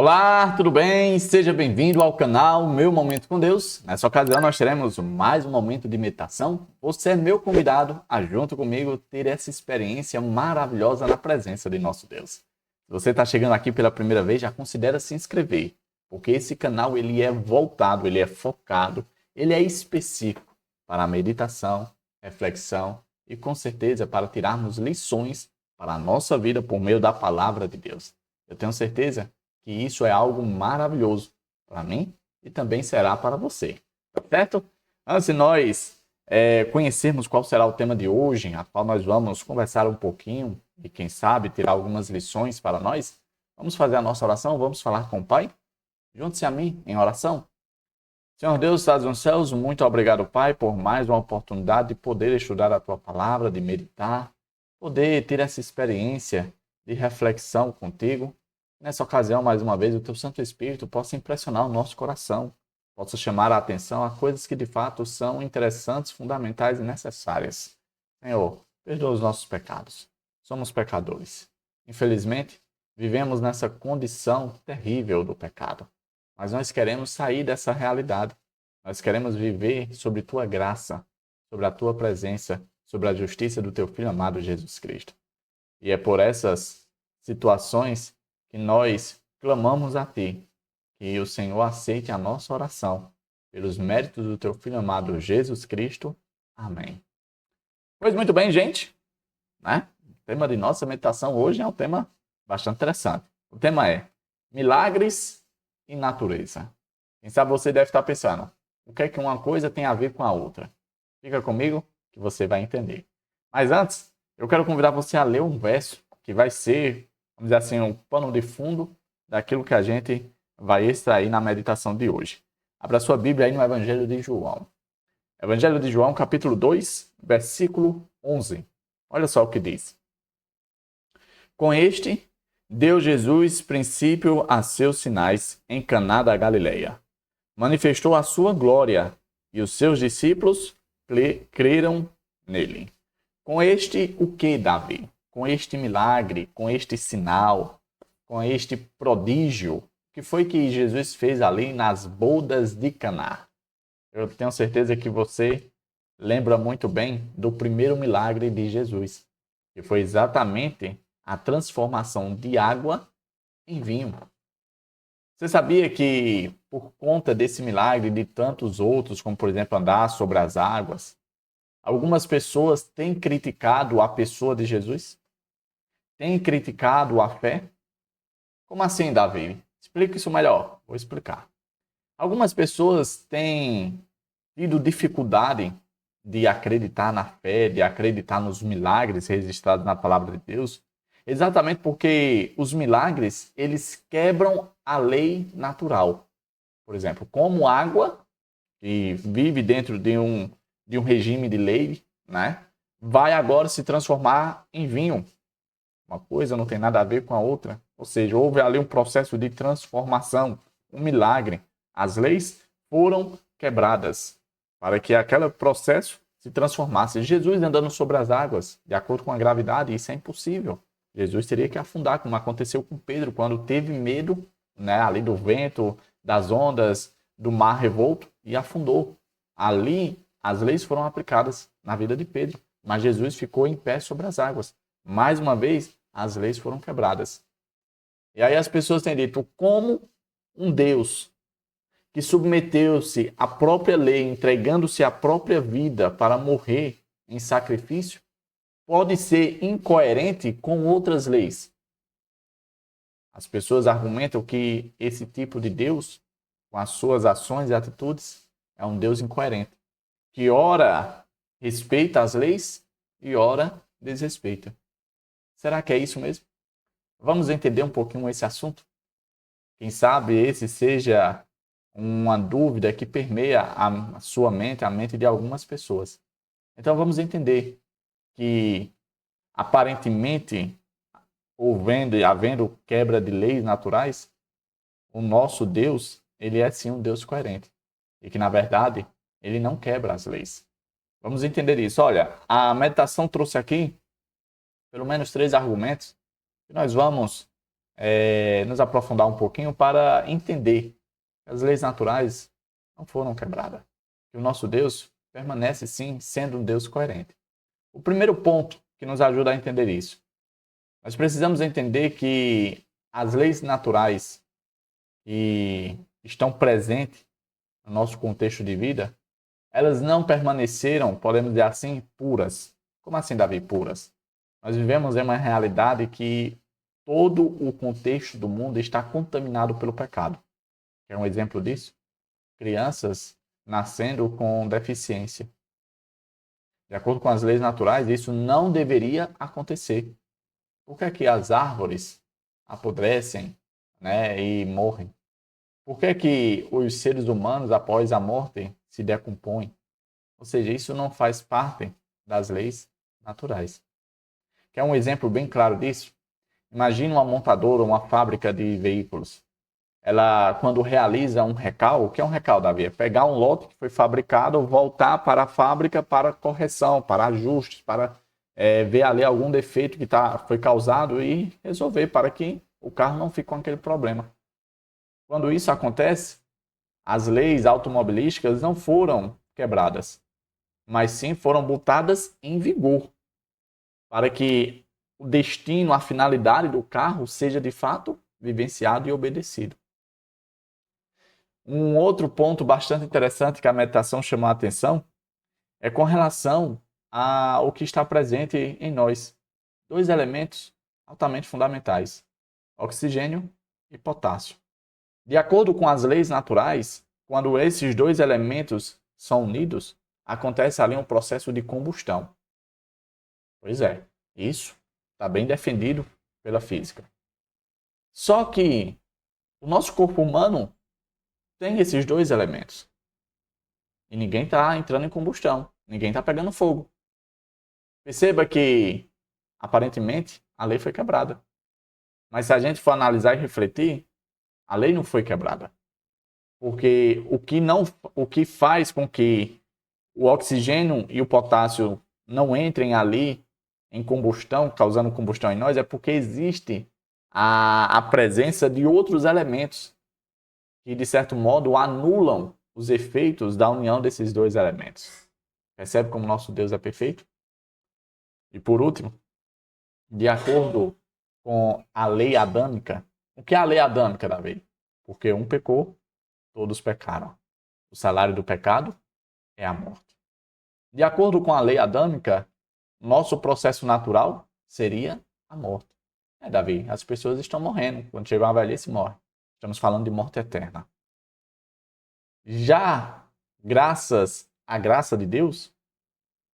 Olá, tudo bem? Seja bem-vindo ao canal Meu Momento com Deus. Nessa ocasião nós teremos mais um momento de meditação. Você é meu convidado a, junto comigo, ter essa experiência maravilhosa na presença de nosso Deus. Se você está chegando aqui pela primeira vez, já considere se inscrever, porque esse canal ele é voltado, ele é focado, ele é específico para a meditação, reflexão e, com certeza, para tirarmos lições para a nossa vida por meio da palavra de Deus. Eu tenho certeza que isso é algo maravilhoso para mim e também será para você, tá certo? Antes de nós conhecermos qual será o tema de hoje, a qual nós vamos conversar um pouquinho e quem sabe tirar algumas lições para nós, vamos fazer a nossa oração, vamos falar com o Pai? Junte-se a mim em oração. Senhor Deus, estás nos céus, muito obrigado, Pai, por mais uma oportunidade de poder estudar a Tua Palavra, de meditar, poder ter essa experiência de reflexão contigo. Nessa ocasião, mais uma vez, o Teu Santo Espírito possa impressionar o nosso coração, possa chamar a atenção a coisas que de fato são interessantes, fundamentais e necessárias. Senhor, perdoa os nossos pecados. Somos pecadores. Infelizmente, vivemos nessa condição terrível do pecado. Mas nós queremos sair dessa realidade. Nós queremos viver sobre Tua graça, sobre a Tua presença, sobre a justiça do Teu Filho amado Jesus Cristo. E é por essas situações que nós clamamos a Ti, que o Senhor aceite a nossa oração, pelos méritos do Teu Filho amado Jesus Cristo. Amém. Pois muito bem, gente, né? O tema de nossa meditação hoje é um tema bastante interessante. O tema é milagres e natureza. Quem sabe você deve estar pensando, o que é que uma coisa tem a ver com a outra? Fica comigo que você vai entender. Mas antes, eu quero convidar você a ler um verso que vai ser, vamos dizer assim, um pano de fundo daquilo que a gente vai extrair na meditação de hoje. Abra sua Bíblia aí no Evangelho de João. Evangelho de João, capítulo 2, versículo 11. Olha só o que diz. Com este, deu Jesus princípio a seus sinais em Caná da Galileia. Manifestou a sua glória e os seus discípulos creram nele. Com este o que, Davi? Com este milagre, com este sinal, com este prodígio, que foi que Jesus fez ali nas bodas de Caná? Eu tenho certeza que você lembra muito bem do primeiro milagre de Jesus, que foi exatamente a transformação de água em vinho. Você sabia que, por conta desse milagre e de tantos outros, como por exemplo andar sobre as águas, algumas pessoas têm criticado a pessoa de Jesus? Têm criticado a fé? Como assim, Davi? Explica isso melhor. Vou explicar. Algumas pessoas têm tido dificuldade de acreditar na fé, de acreditar nos milagres registrados na palavra de Deus, exatamente porque os milagres, eles quebram a lei natural. Por exemplo, como água, que vive dentro de um regime de lei, né? Vai agora se transformar em vinho. Uma coisa não tem nada a ver com a outra. Ou seja, houve ali um processo de transformação, um milagre. As leis foram quebradas para que aquele processo se transformasse. Jesus andando sobre as águas, de acordo com a gravidade, isso é impossível. Jesus teria que afundar, como aconteceu com Pedro, quando teve medo, né, ali do vento, das ondas, do mar revolto, e afundou. Ali, as leis foram aplicadas na vida de Pedro, mas Jesus ficou em pé sobre as águas. Mais uma vez, as leis foram quebradas. E aí as pessoas têm dito, como um Deus que submeteu-se à própria lei, entregando-se à própria vida para morrer em sacrifício, pode ser incoerente com outras leis. As pessoas argumentam que esse tipo de Deus, com as suas ações e atitudes, é um Deus incoerente, que ora respeita as leis e ora desrespeita. Será que é isso mesmo? Vamos entender um pouquinho esse assunto? Quem sabe esse seja uma dúvida que permeia a sua mente, a mente de algumas pessoas. Então vamos entender que, aparentemente, havendo quebra de leis naturais, o nosso Deus, ele é sim um Deus coerente. E que, na verdade, ele não quebra as leis. Vamos entender isso. Olha, a meditação trouxe aqui pelo menos 3 argumentos que nós vamos nos aprofundar um pouquinho para entender que as leis naturais não foram quebradas. Que o nosso Deus permanece, sim, sendo um Deus coerente. O primeiro ponto que nos ajuda a entender isso. Nós precisamos entender que as leis naturais que estão presentes no nosso contexto de vida, elas não permaneceram, podemos dizer assim, puras. Como assim, Davi, puras? Nós vivemos em uma realidade que todo o contexto do mundo está contaminado pelo pecado. Quer um exemplo disso? Crianças nascendo com deficiência. De acordo com as leis naturais, isso não deveria acontecer. Por que é que as árvores apodrecem, né, e morrem? Por que é que os seres humanos, após a morte, se decompõem? Ou seja, isso não faz parte das leis naturais. Quer um exemplo bem claro disso? Imagina uma montadora, uma fábrica de veículos. Ela, quando realiza um recal, o que é um recal, Davi? É pegar um lote que foi fabricado, voltar para a fábrica para correção, para ajustes, para ver ali algum defeito que foi causado e resolver para que o carro não fique com aquele problema. Quando isso acontece, as leis automobilísticas não foram quebradas, mas sim foram botadas em vigor para que o destino, a finalidade do carro seja de fato vivenciado e obedecido. Um outro ponto bastante interessante que a meditação chamou a atenção é com relação ao que está presente em nós. Dois elementos altamente fundamentais: oxigênio e potássio. De acordo com as leis naturais, quando esses dois elementos são unidos, acontece ali um processo de combustão. Pois é, isso está bem defendido pela física. Só que o nosso corpo humano tem esses dois elementos. E ninguém está entrando em combustão. Ninguém está pegando fogo. Perceba que, aparentemente, a lei foi quebrada. Mas se a gente for analisar e refletir, a lei não foi quebrada. Porque o que faz com que o oxigênio e o potássio não entrem ali em combustão, causando combustão em nós, é porque existe a presença de outros elementos que, de certo modo, anulam os efeitos da união desses dois elementos. Percebe como nosso Deus é perfeito? E por último, de acordo com a lei adâmica, o que é a lei adâmica, Davi? Porque um pecou, todos pecaram. O salário do pecado é a morte. De acordo com a lei adâmica, nosso processo natural seria a morte. Davi, as pessoas estão morrendo. Quando chega a velhice, morre. Estamos falando de morte eterna. Já, graças à graça de Deus,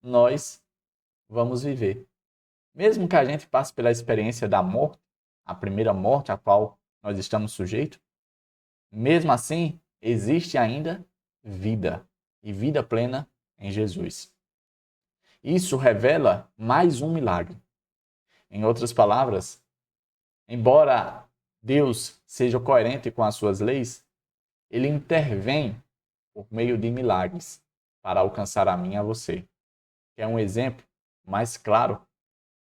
nós vamos viver. Mesmo que a gente passe pela experiência da morte, a primeira morte a qual nós estamos sujeitos, mesmo assim, existe ainda vida, e vida plena em Jesus. Isso revela mais um milagre. Em outras palavras, embora Deus seja coerente com as suas leis, ele intervém por meio de milagres para alcançar a mim e a você. Que é um exemplo mais claro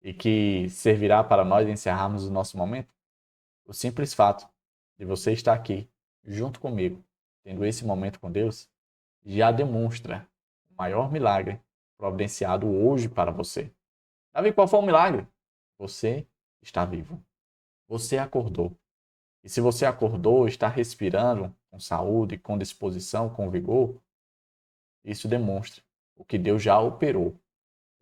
e que servirá para nós encerrarmos o nosso momento? O simples fato de você estar aqui, junto comigo, tendo esse momento com Deus, já demonstra o maior milagre providenciado hoje para você. Davi, qual foi o milagre? Você está vivo. Você acordou. E se você acordou, está respirando com saúde, com disposição, com vigor, isso demonstra o que Deus já operou,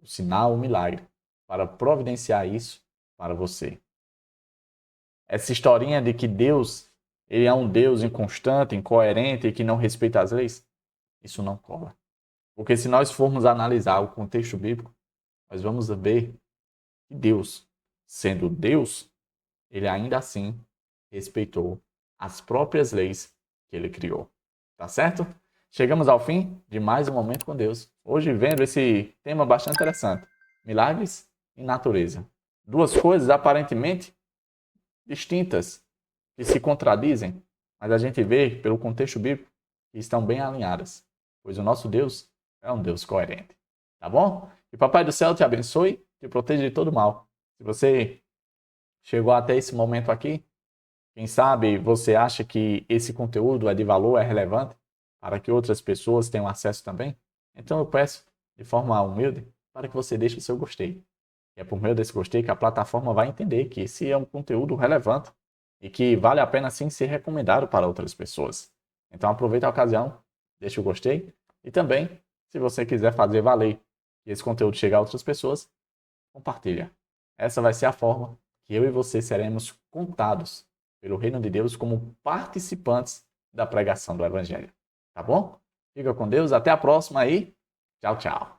o sinal, o milagre, para providenciar isso para você. Essa historinha de que Deus, ele é um Deus inconstante, incoerente e que não respeita as leis, isso não cola. Porque se nós formos analisar o contexto bíblico, nós vamos ver que Deus, sendo Deus, ele ainda assim respeitou as próprias leis que ele criou. Tá certo? Chegamos ao fim de mais um Momento com Deus. Hoje vendo esse tema bastante interessante. Milagres e natureza. Duas coisas aparentemente distintas, que se contradizem, mas a gente vê pelo contexto bíblico que estão bem alinhadas, pois o nosso Deus é um Deus coerente. Tá bom? E Papai do Céu te abençoe, te proteja de todo mal. Se você chegou até esse momento aqui, Quem sabe você acha que esse conteúdo é de valor, é relevante para que outras pessoas tenham acesso também? Então eu peço, de forma humilde, para que você deixe o seu gostei. E é por meio desse gostei que a plataforma vai entender que esse é um conteúdo relevante e que vale a pena sim ser recomendado para outras pessoas. Então aproveita a ocasião, deixa o gostei e também, se você quiser fazer valer que esse conteúdo chegue a outras pessoas, compartilha. Essa vai ser a forma que eu e você seremos contados pelo Reino de Deus como participantes da pregação do Evangelho. Tá bom? Fica com Deus, até a próxima aí. Tchau, tchau.